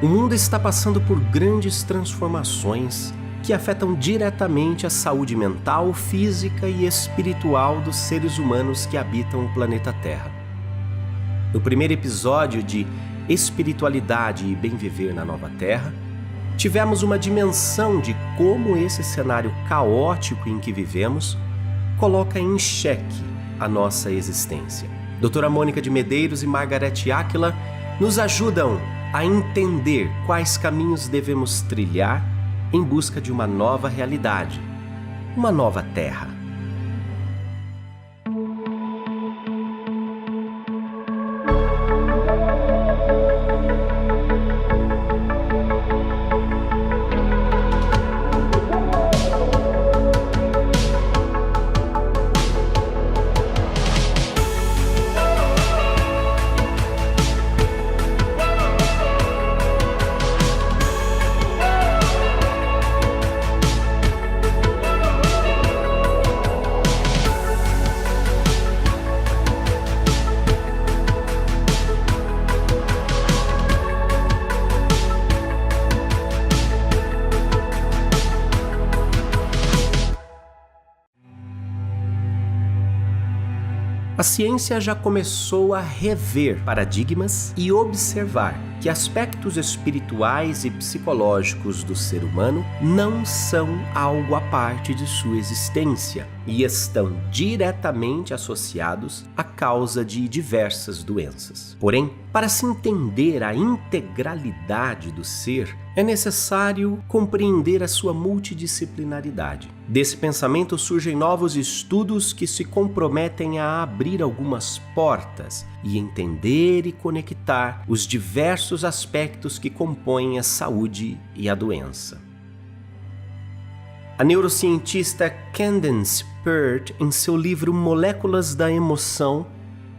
O mundo está passando por grandes transformações que afetam diretamente a saúde mental, física e espiritual dos seres humanos que habitam o planeta Terra. No primeiro episódio de Espiritualidade e Bem Viver na Nova Terra, tivemos uma dimensão de como esse cenário caótico em que vivemos coloca em xeque a nossa existência. Doutora Mônica de Medeiros e Margarete Áquila nos ajudam a entender quais caminhos devemos trilhar em busca de uma nova realidade, uma nova terra. A ciência já começou a rever paradigmas e observar que aspectos espirituais e psicológicos do ser humano não são algo à parte de sua existência e estão diretamente associados à causa de diversas doenças. Porém, para se entender a integralidade do ser, é necessário compreender a sua multidisciplinaridade. Desse pensamento surgem novos estudos que se comprometem a abrir algumas portas e entender e conectar os diversos aspectos que compõem a saúde e a doença. A neurocientista Candace Pert, em seu livro Moléculas da Emoção,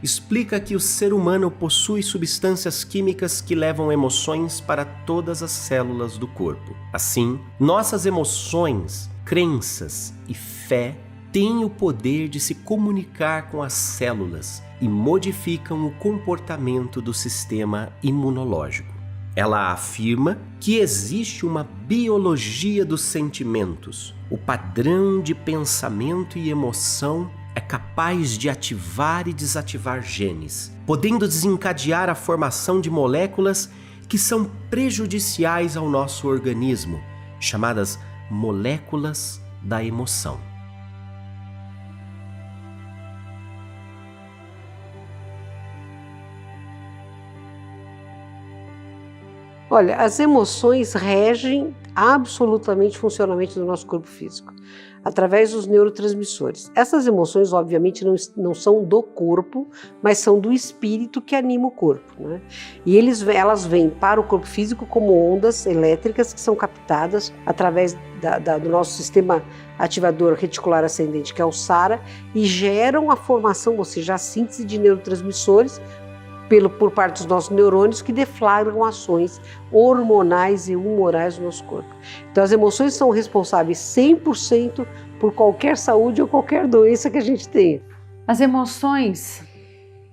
explica que o ser humano possui substâncias químicas que levam emoções para todas as células do corpo. Assim, nossas emoções, crenças e fé têm o poder de se comunicar com as células e modificam o comportamento do sistema imunológico. Ela afirma que existe uma biologia dos sentimentos. O padrão de pensamento e emoção é capaz de ativar e desativar genes, podendo desencadear a formação de moléculas que são prejudiciais ao nosso organismo, chamadas moléculas da emoção. Olha, as emoções regem absolutamente o funcionamento do nosso corpo físico, através dos neurotransmissores. Essas emoções, obviamente, não são do corpo, mas são do espírito que anima o corpo, né? E elas vêm para o corpo físico como ondas elétricas que são captadas através do nosso sistema ativador reticular ascendente, que é o SARA, e geram a formação, ou seja, a síntese de neurotransmissores por parte dos nossos neurônios que deflagram ações hormonais e humorais do nosso corpo. Então as emoções são responsáveis 100% por qualquer saúde ou qualquer doença que a gente tenha. As emoções,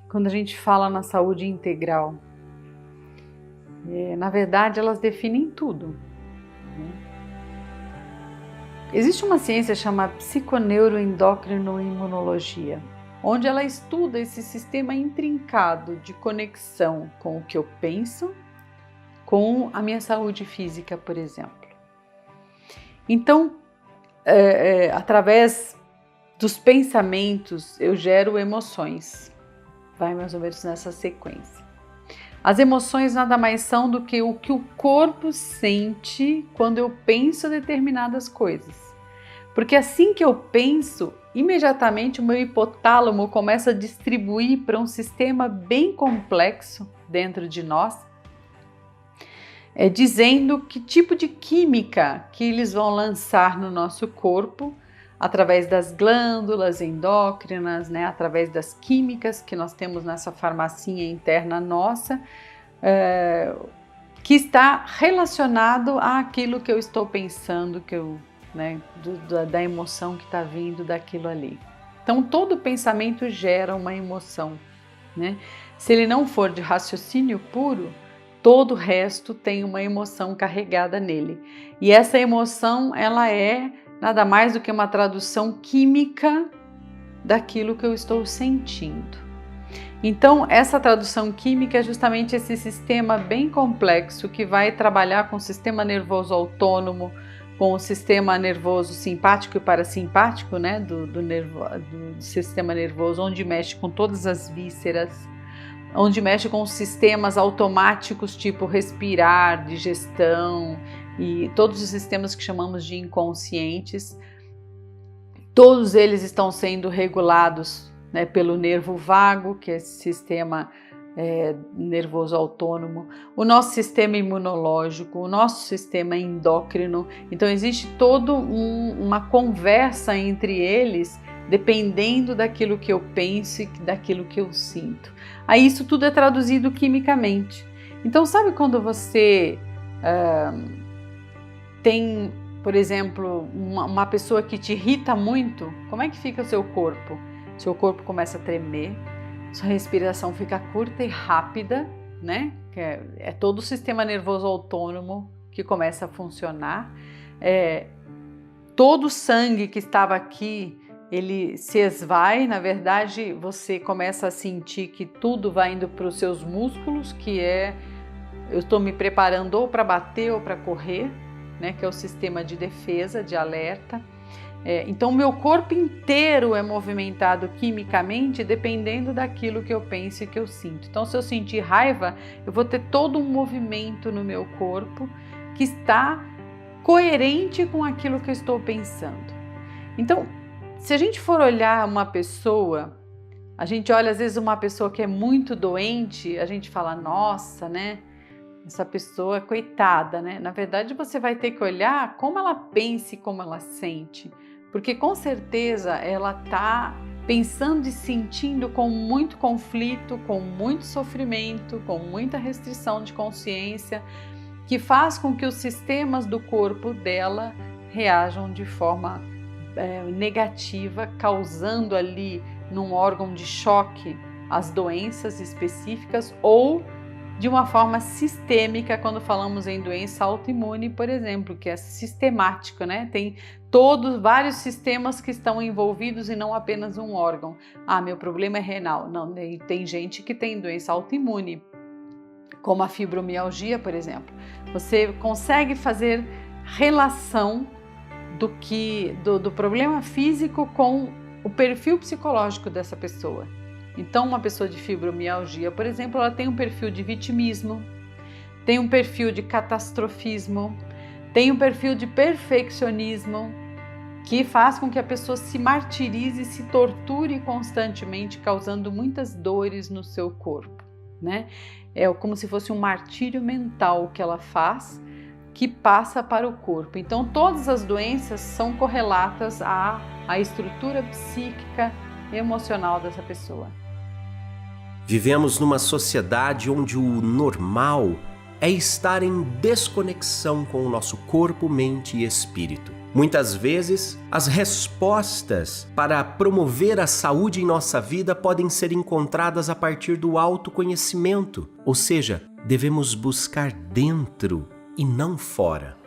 quando a gente fala na saúde integral, na verdade elas definem tudo. Existe uma ciência chamada psiconeuroendócrino-imunologia, onde ela estuda esse sistema intrincado de conexão com o que eu penso, com a minha saúde física, por exemplo. Então, através dos pensamentos, eu gero emoções. Vai mais ou menos nessa sequência. As emoções nada mais são do que o corpo sente quando eu penso determinadas coisas. Porque assim que eu penso, imediatamente o meu hipotálamo começa a distribuir para um sistema bem complexo dentro de nós, dizendo que tipo de química que eles vão lançar no nosso corpo através das glândulas endócrinas, né, através das químicas que nós temos nessa farmacinha interna nossa, que está relacionado àquilo que eu estou pensando, da emoção que está vindo daquilo ali. Então todo pensamento gera uma emoção, né? Se ele não for de raciocínio puro, todo o resto tem uma emoção carregada nele. E essa emoção, ela é nada mais do que uma tradução química daquilo que eu estou sentindo. Então, essa tradução química é justamente esse sistema bem complexo que vai trabalhar com o sistema nervoso autônomo, com o sistema nervoso simpático e parasimpático, né, do sistema nervoso, onde mexe com todas as vísceras, onde mexe com os sistemas automáticos, tipo respirar, digestão e todos os sistemas que chamamos de inconscientes. Todos eles estão sendo regulados, né, pelo nervo vago, que é esse sistema nervoso autônomo, o nosso sistema imunológico, o nosso sistema endócrino. Então existe toda uma conversa entre eles, dependendo daquilo que eu penso e daquilo que eu sinto. Aí isso tudo é traduzido quimicamente. Então sabe quando você tem, por exemplo, uma pessoa que te irrita muito, como é que fica o seu corpo? Seu corpo começa a tremer, sua respiração fica curta e rápida, né? É todo o sistema nervoso autônomo que começa a funcionar. Todo o sangue que estava aqui, ele se esvai. Na verdade, você começa a sentir que tudo vai indo para os seus músculos, que eu estou me preparando ou para bater ou para correr, né? Que é o sistema de defesa, de alerta. Então, meu corpo inteiro é movimentado quimicamente dependendo daquilo que eu penso e que eu sinto. Então, se eu sentir raiva, eu vou ter todo um movimento no meu corpo que está coerente com aquilo que eu estou pensando. Então, se a gente for olhar uma pessoa, a gente olha às vezes uma pessoa que é muito doente, a gente fala, nossa, né? Essa pessoa, coitada, né? Na verdade, você vai ter que olhar como ela pensa e como ela sente. Porque com certeza ela está pensando e sentindo com muito conflito, com muito sofrimento, com muita restrição de consciência, que faz com que os sistemas do corpo dela reajam de forma negativa, causando ali num órgão de choque as doenças específicas ou de uma forma sistêmica, quando falamos em doença autoimune, por exemplo, que é sistemático, né? Tem vários sistemas que estão envolvidos e não apenas um órgão. Ah, meu problema é renal. Não, tem gente que tem doença autoimune, como a fibromialgia, por exemplo. Você consegue fazer relação do problema físico com o perfil psicológico dessa pessoa. Então, uma pessoa de fibromialgia, por exemplo, ela tem um perfil de vitimismo, tem um perfil de catastrofismo, tem um perfil de perfeccionismo, que faz com que a pessoa se martirize, se torture constantemente, causando muitas dores no seu corpo, né? É como se fosse um martírio mental que ela faz, que passa para o corpo. Então, todas as doenças são correlatas à estrutura psíquica emocional dessa pessoa. Vivemos numa sociedade onde o normal é estar em desconexão com o nosso corpo, mente e espírito. Muitas vezes, as respostas para promover a saúde em nossa vida podem ser encontradas a partir do autoconhecimento, ou seja, devemos buscar dentro e não fora.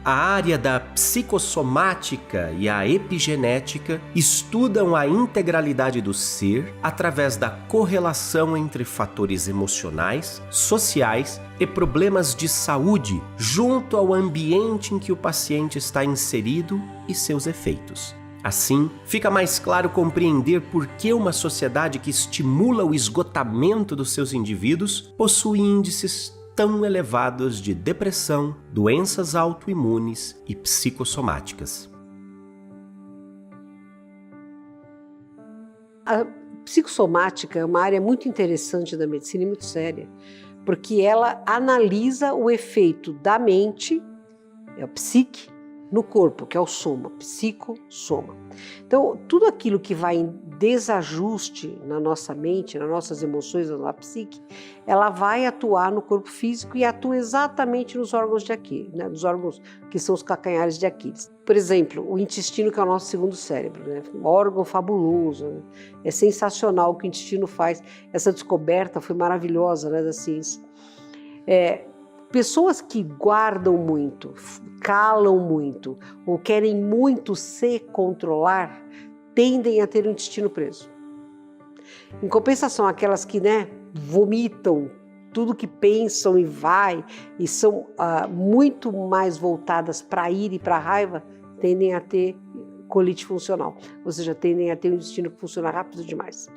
A área da psicossomática e a epigenética estudam a integralidade do ser através da correlação entre fatores emocionais, sociais e problemas de saúde junto ao ambiente em que o paciente está inserido e seus efeitos. Assim, fica mais claro compreender por que uma sociedade que estimula o esgotamento dos seus indivíduos possui índices tão elevados de depressão, doenças autoimunes e psicossomáticas. A psicossomática é uma área muito interessante da medicina e muito séria, porque ela analisa o efeito da mente, a psique, no corpo, que é o soma, psicossoma. Então, tudo aquilo que vai em desajuste na nossa mente, nas nossas emoções, na psique, ela vai atuar no corpo físico e atua exatamente nos órgãos de Aquiles, né? Nos órgãos que são os calcanhares de Aquiles. Por exemplo, o intestino, que é o nosso segundo cérebro, né? Um órgão fabuloso, né? É sensacional o que o intestino faz. Essa descoberta foi maravilhosa, né, da ciência. Pessoas que guardam muito, calam muito ou querem muito se controlar tendem a ter o intestino preso. Em compensação, aquelas que, né, vomitam tudo que pensam e vai e são muito mais voltadas para a ira e para a raiva, tendem a ter colite funcional, ou seja, tendem a ter um intestino que funciona rápido demais.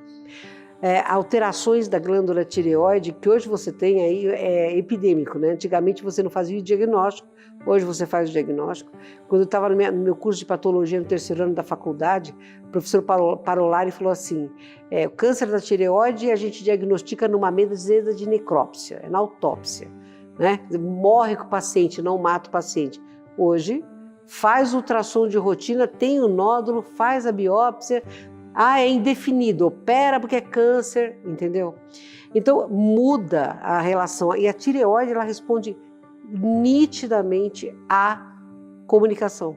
Alterações da glândula tireoide, que hoje você tem aí, é epidêmico, né? Antigamente você não fazia o diagnóstico, hoje você faz o diagnóstico. Quando eu estava no meu curso de patologia no terceiro ano da faculdade, o professor Parolari falou assim, o câncer da tireoide a gente diagnostica numa mesa de necrópsia, na autópsia, né? Morre com o paciente, não mata o paciente. Hoje, faz ultrassom de rotina, tem o nódulo, faz a biópsia, é indefinido, opera porque é câncer, entendeu? Então muda a relação. E a tireoide, ela responde nitidamente à comunicação.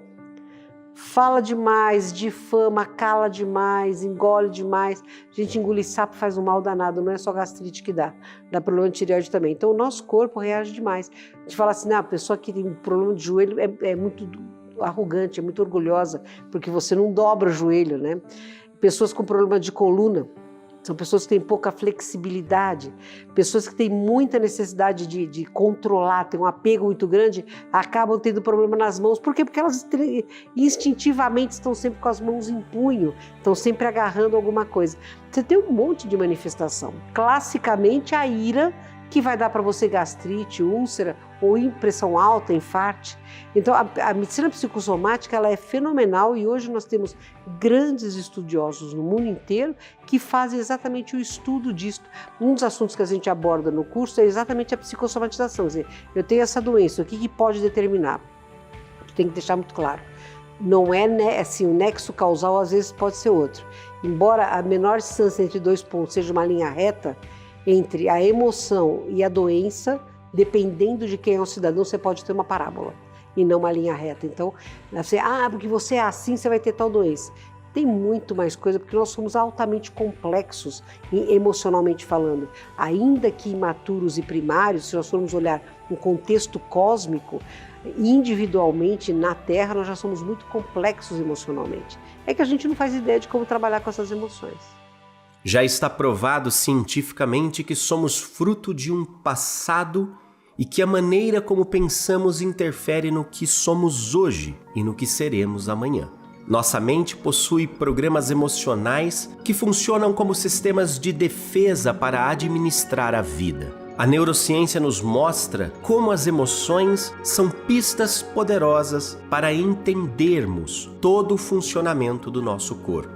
Fala demais, difama, cala demais, engole demais. A gente engolir sapo faz um mal danado, não é só gastrite que dá problema de tireoide também. Então o nosso corpo reage demais. A gente fala assim, a pessoa que tem problema de joelho é muito arrogante, é muito orgulhosa, porque você não dobra o joelho, né? Pessoas com problema de coluna, são pessoas que têm pouca flexibilidade, pessoas que têm muita necessidade de controlar, têm um apego muito grande, acabam tendo problema nas mãos. Por quê? Porque elas instintivamente estão sempre com as mãos em punho, estão sempre agarrando alguma coisa. Você tem um monte de manifestação. Classicamente, a ira, que vai dar para você gastrite, úlcera ou pressão alta, infarte. Então, a medicina psicossomática, ela é fenomenal e hoje nós temos grandes estudiosos no mundo inteiro que fazem exatamente o estudo disso. Um dos assuntos que a gente aborda no curso é exatamente a psicossomatização. Quer dizer, eu tenho essa doença, o que pode determinar? Tem que deixar muito claro. Não é assim, o nexo causal às vezes pode ser outro. Embora a menor distância entre dois pontos seja uma linha reta, entre a emoção e a doença, dependendo de quem é o cidadão, você pode ter uma parábola e não uma linha reta. Então, você, porque você é assim, você vai ter tal doença. Tem muito mais coisa, porque nós somos altamente complexos, emocionalmente falando. Ainda que imaturos e primários, se nós formos olhar um contexto cósmico, individualmente na Terra, nós já somos muito complexos emocionalmente. É que a gente não faz ideia de como trabalhar com essas emoções. Já está provado cientificamente que somos fruto de um passado e que a maneira como pensamos interfere no que somos hoje e no que seremos amanhã. Nossa mente possui programas emocionais que funcionam como sistemas de defesa para administrar a vida. A neurociência nos mostra como as emoções são pistas poderosas para entendermos todo o funcionamento do nosso corpo.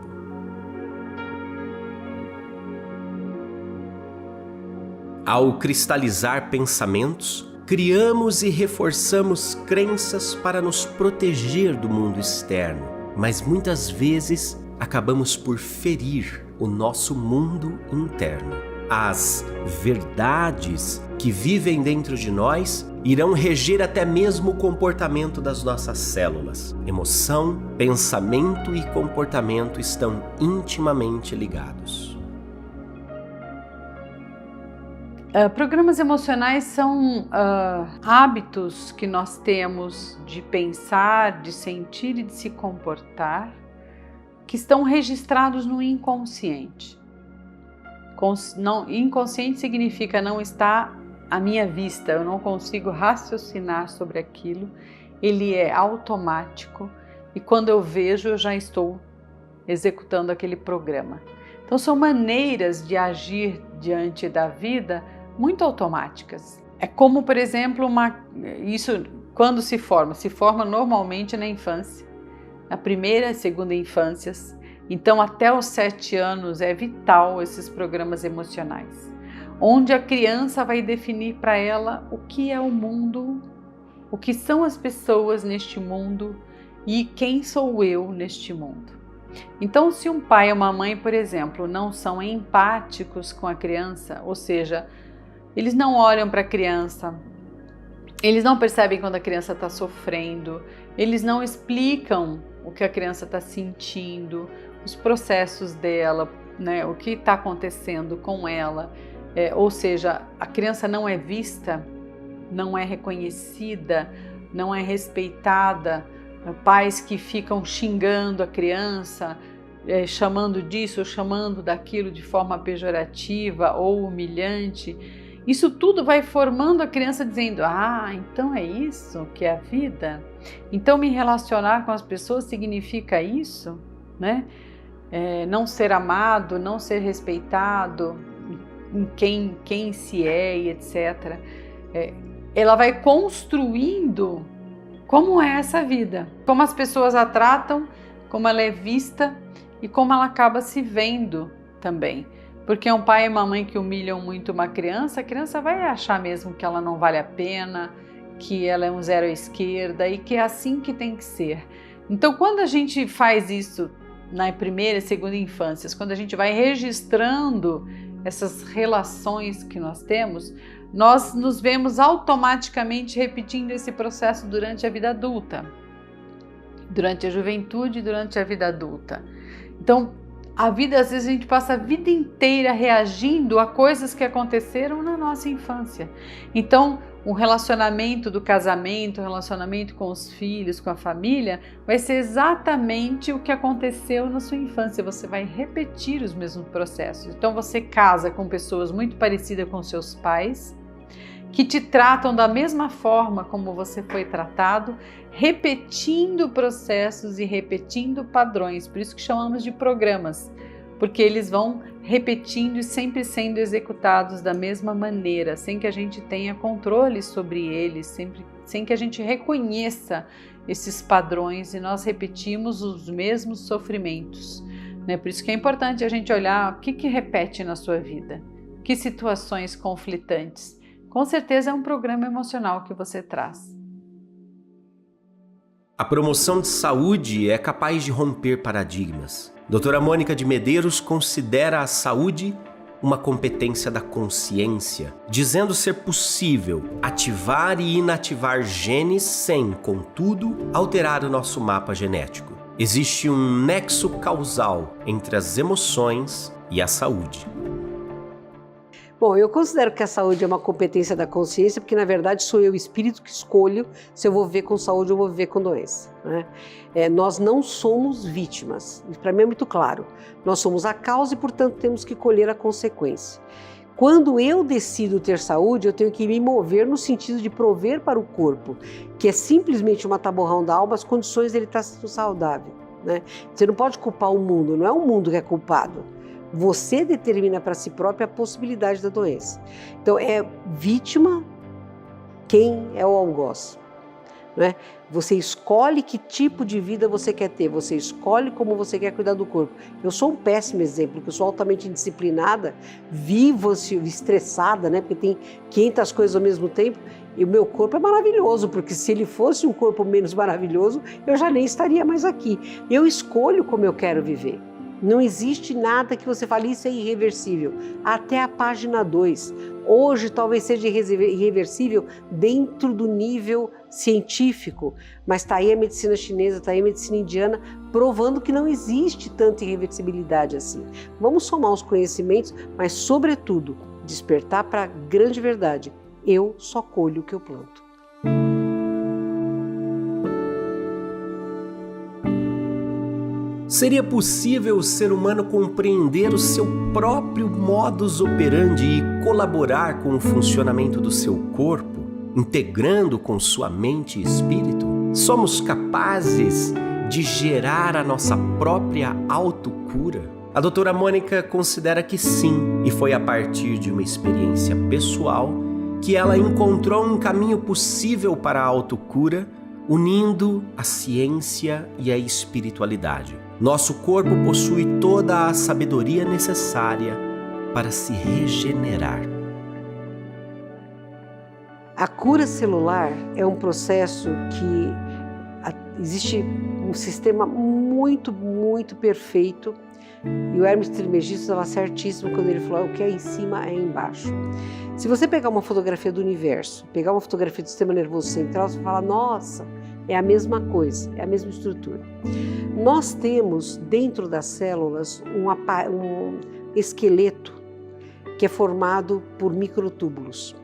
Ao cristalizar pensamentos, criamos e reforçamos crenças para nos proteger do mundo externo, mas muitas vezes acabamos por ferir o nosso mundo interno. As verdades que vivem dentro de nós irão reger até mesmo o comportamento das nossas células. Emoção, pensamento e comportamento estão intimamente ligados. Programas emocionais são hábitos que nós temos de pensar, de sentir e de se comportar, que estão registrados no inconsciente. Inconsciente significa não está à minha vista, eu não consigo raciocinar sobre aquilo, ele é automático e quando eu vejo eu já estou executando aquele programa. Então são maneiras de agir diante da vida muito automáticas. É como, por exemplo, isso quando se forma normalmente na infância, na primeira e segunda infâncias. Então até os 7 anos é vital esses programas emocionais, onde a criança vai definir para ela o que é o mundo, o que são as pessoas neste mundo, e quem sou eu neste mundo. Então, se um pai ou uma mãe, por exemplo, não são empáticos com a criança, ou seja, eles não olham para a criança, eles não percebem quando a criança está sofrendo, eles não explicam o que a criança está sentindo, os processos dela, né, o que está acontecendo com ela, ou seja, a criança não é vista, não é reconhecida, não é respeitada, pais que ficam xingando a criança, chamando disso ou chamando daquilo de forma pejorativa ou humilhante. Isso tudo vai formando a criança dizendo: ah, então é isso que é a vida? Então me relacionar com as pessoas significa isso, né? Não ser amado, não ser respeitado, em quem se é e etc. Ela vai construindo como é essa vida, como as pessoas a tratam, como ela é vista e como ela acaba se vendo também. Porque um pai e uma mãe que humilham muito uma criança, a criança vai achar mesmo que ela não vale a pena, que ela é um zero à esquerda e que é assim que tem que ser. Então, quando a gente faz isso na primeira e segunda infâncias, quando a gente vai registrando essas relações que nós temos, nós nos vemos automaticamente repetindo esse processo durante a vida adulta, durante a juventude e durante a vida adulta. Então, a vida, às vezes a gente passa a vida inteira reagindo a coisas que aconteceram na nossa infância. Então, o relacionamento do casamento, o relacionamento com os filhos, com a família, vai ser exatamente o que aconteceu na sua infância. Você vai repetir os mesmos processos. Então, você casa com pessoas muito parecidas com seus pais, que te tratam da mesma forma como você foi tratado, repetindo processos e repetindo padrões. Por isso que chamamos de programas, porque eles vão repetindo e sempre sendo executados da mesma maneira, sem que a gente tenha controle sobre eles, sem que a gente reconheça esses padrões, e nós repetimos os mesmos sofrimentos, né? Por isso que é importante a gente olhar o que repete na sua vida, que situações conflitantes. Com certeza é um programa emocional que você traz. A promoção de saúde é capaz de romper paradigmas. Doutora Mônica de Medeiros considera a saúde uma competência da consciência, dizendo ser possível ativar e inativar genes sem, contudo, alterar o nosso mapa genético. Existe um nexo causal entre as emoções e a saúde. Bom, eu considero que a saúde é uma competência da consciência, porque na verdade sou eu, o espírito, que escolho se eu vou viver com saúde ou vou viver com doença, né? Nós não somos vítimas, para mim é muito claro. Nós somos a causa e, portanto, temos que colher a consequência. Quando eu decido ter saúde, eu tenho que me mover no sentido de prover para o corpo, que é simplesmente uma taborrão da alma, as condições dele estar saudável, né? Você não pode culpar o mundo, não é o mundo que é culpado. Você determina para si próprio a possibilidade da doença. Então, é vítima quem é o algoz, né? Você escolhe que tipo de vida você quer ter, você escolhe como você quer cuidar do corpo. Eu sou um péssimo exemplo, porque eu sou altamente indisciplinada, vivo estressada, né? Porque tem 500 coisas ao mesmo tempo, e o meu corpo é maravilhoso, porque se ele fosse um corpo menos maravilhoso, eu já nem estaria mais aqui. Eu escolho como eu quero viver. Não existe nada que você fale, isso é irreversível. Até a página 2. Hoje talvez seja irreversível dentro do nível científico, mas está aí a medicina chinesa, está aí a medicina indiana, provando que não existe tanta irreversibilidade assim. Vamos somar os conhecimentos, mas sobretudo despertar para a grande verdade. Eu só colho o que eu planto. Seria possível o ser humano compreender o seu próprio modus operandi e colaborar com o funcionamento do seu corpo, integrando com sua mente e espírito? Somos capazes de gerar a nossa própria autocura? A doutora Mônica considera que sim, e foi a partir de uma experiência pessoal que ela encontrou um caminho possível para a autocura, unindo a ciência e a espiritualidade. Nosso corpo possui toda a sabedoria necessária para se regenerar. A cura celular é um processo que existe um sistema muito, muito perfeito, e o Hermes Trismegisto estava certíssimo quando ele falou: o que é em cima é embaixo. Se você pegar uma fotografia do universo, pegar uma fotografia do sistema nervoso central, você fala: nossa, é a mesma coisa, é a mesma estrutura. Nós temos dentro das células um esqueleto que é formado por microtúbulos.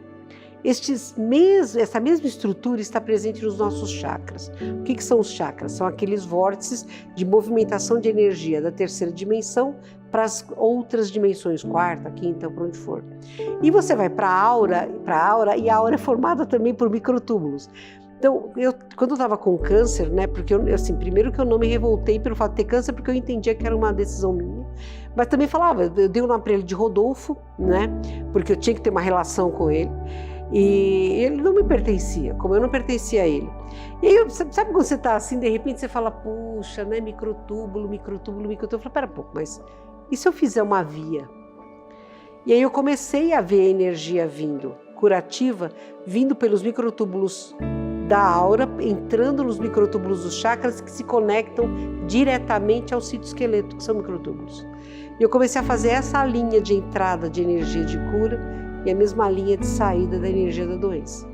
Essa mesma estrutura está presente nos nossos chakras. O que são os chakras? São aqueles vórtices de movimentação de energia da terceira dimensão para as outras dimensões, quarta, quinta, para onde for. E você vai para a aura, e a aura é formada também por microtúbulos. Então, quando eu estava com câncer, né, porque primeiro que eu não me revoltei pelo fato de ter câncer, porque eu entendia que era uma decisão minha, mas também falava, eu dei o nome para ele de Rodolfo, né, porque eu tinha que ter uma relação com ele, e ele não me pertencia, como eu não pertencia a ele. E aí, sabe quando você está assim, de repente você fala: puxa, né, microtúbulo, eu falo: pera um pouco, mas e se eu fizer uma via? E aí eu comecei a ver a energia vindo, curativa, vindo pelos microtúbulos da aura, entrando nos microtúbulos dos chakras que se conectam diretamente ao citoesqueleto, que são microtúbulos. E eu comecei a fazer essa linha de entrada de energia de cura e a mesma linha de saída da energia da doença.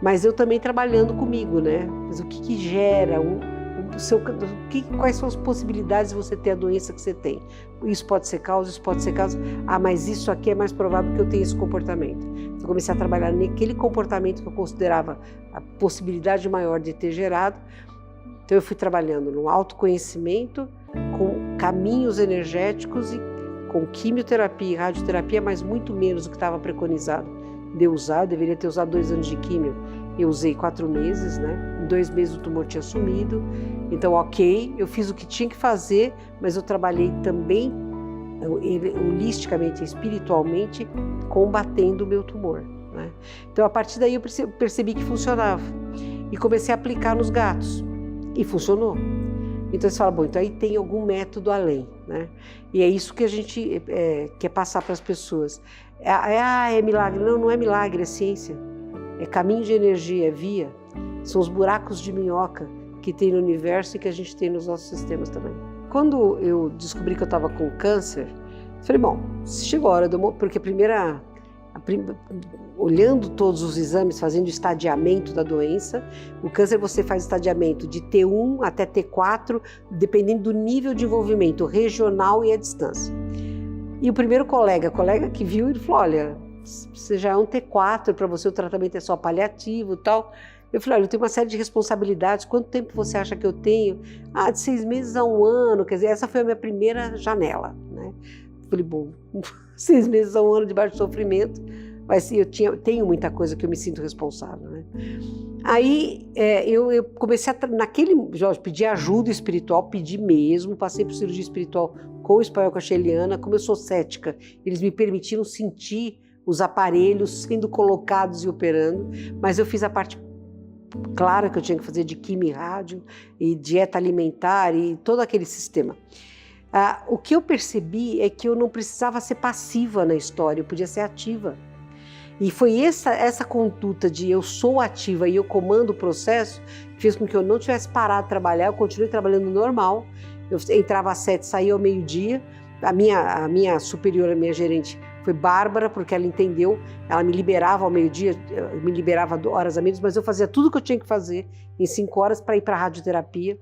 Mas eu também trabalhando comigo, né? Mas o que gera quais são as possibilidades de você ter a doença que você tem? Isso pode ser causa, isso pode ser causa. Ah, mas isso aqui é mais provável que eu tenha esse comportamento. Eu comecei a trabalhar naquele comportamento que eu considerava a possibilidade maior de ter gerado. Então eu fui trabalhando no autoconhecimento, com caminhos energéticos e com quimioterapia e radioterapia, mas muito menos do que estava preconizado de eu usar. Eu deveria ter usado 2 anos de químio. Eu usei 4 meses, né? Em 2 meses o tumor tinha sumido. Então, ok, eu fiz o que tinha que fazer, mas eu trabalhei também holisticamente, espiritualmente, combatendo o meu tumor, né? Então, a partir daí eu percebi que funcionava e comecei a aplicar nos gatos e funcionou. Então você fala: bom, então aí tem algum método além, né? E é isso que a gente quer passar para as pessoas. É milagre. Não, não é milagre, é ciência. É caminho de energia, é via. São os buracos de minhoca que tem no universo e que a gente tem nos nossos sistemas também. Quando eu descobri que eu estava com câncer, falei: bom, chegou a hora de eu morrer, porque olhando todos os exames, fazendo estadiamento da doença, o câncer você faz estadiamento de T1 até T4, dependendo do nível de envolvimento regional e a distância. E o primeiro colega que viu, ele falou: olha, você já é um T4, para você o tratamento é só paliativo e tal. Eu falei: olha, eu tenho uma série de responsabilidades, quanto tempo você acha que eu tenho? Ah, de 6 meses a 1 ano, quer dizer, essa foi a minha primeira janela, né? Eu falei: bom, 6 meses a 1 ano debaixo de sofrimento, mas eu tenho muita coisa que eu me sinto responsável, né? Aí eu comecei já pedi ajuda espiritual, pedi mesmo, passei por cirurgia espiritual com o espanhol cocheliana. Como eu sou cética, eles me permitiram sentir os aparelhos sendo colocados e operando, mas eu fiz a parte clara que eu tinha que fazer de quimio e rádio e dieta alimentar e todo aquele sistema. O que eu percebi é que eu não precisava ser passiva na história, eu podia ser ativa. E foi essa conduta de eu sou ativa e eu comando o processo que fez com que eu não tivesse parado de trabalhar. Eu continuei trabalhando normal, eu entrava às 7, saía ao meio-dia. A minha superior, a minha gerente, foi bárbara, porque ela entendeu, ela me liberava ao meio-dia, me liberava horas a menos, mas eu fazia tudo o que eu tinha que fazer em 5 horas para ir para a radioterapia.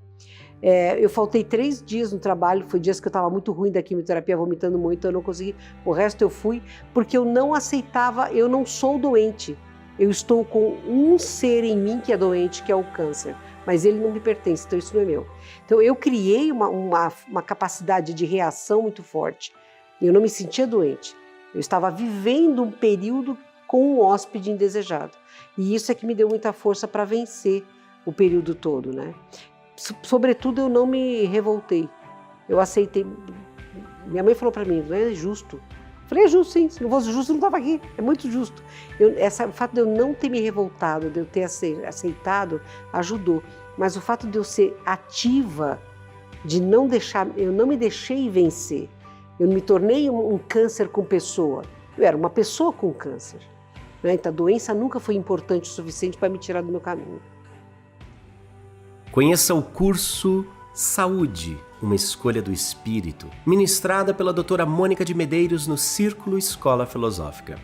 Eu faltei 3 dias no trabalho, foi dias que eu estava muito ruim da quimioterapia, vomitando muito, eu não consegui, o resto eu fui, porque eu não aceitava, eu não sou doente, eu estou com um ser em mim que é doente, que é o câncer, mas ele não me pertence, então isso não é meu. Então eu criei uma capacidade de reação muito forte, eu não me sentia doente, eu estava vivendo um período com um hóspede indesejado, e isso é que me deu muita força para vencer o período todo, né? Sobretudo, eu não me revoltei. Eu aceitei. Minha mãe falou para mim: não é justo. Eu falei: é justo, sim. Se não fosse justo, eu não estava aqui. É muito justo. O fato de eu não ter me revoltado, de eu ter aceitado, ajudou. Mas o fato de eu ser ativa, de não deixar, eu não me deixei vencer. Eu me tornei um câncer com pessoa. Eu era uma pessoa com câncer, né? Então a doença nunca foi importante o suficiente para me tirar do meu caminho. Conheça o curso Saúde, uma escolha do espírito, ministrada pela doutora Mônica de Medeiros no Círculo Escola Filosófica.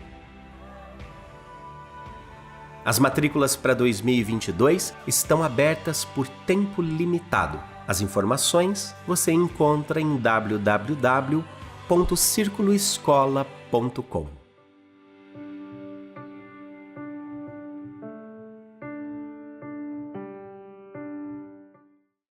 As matrículas para 2022 estão abertas por tempo limitado. As informações você encontra em www.circuloescola.com.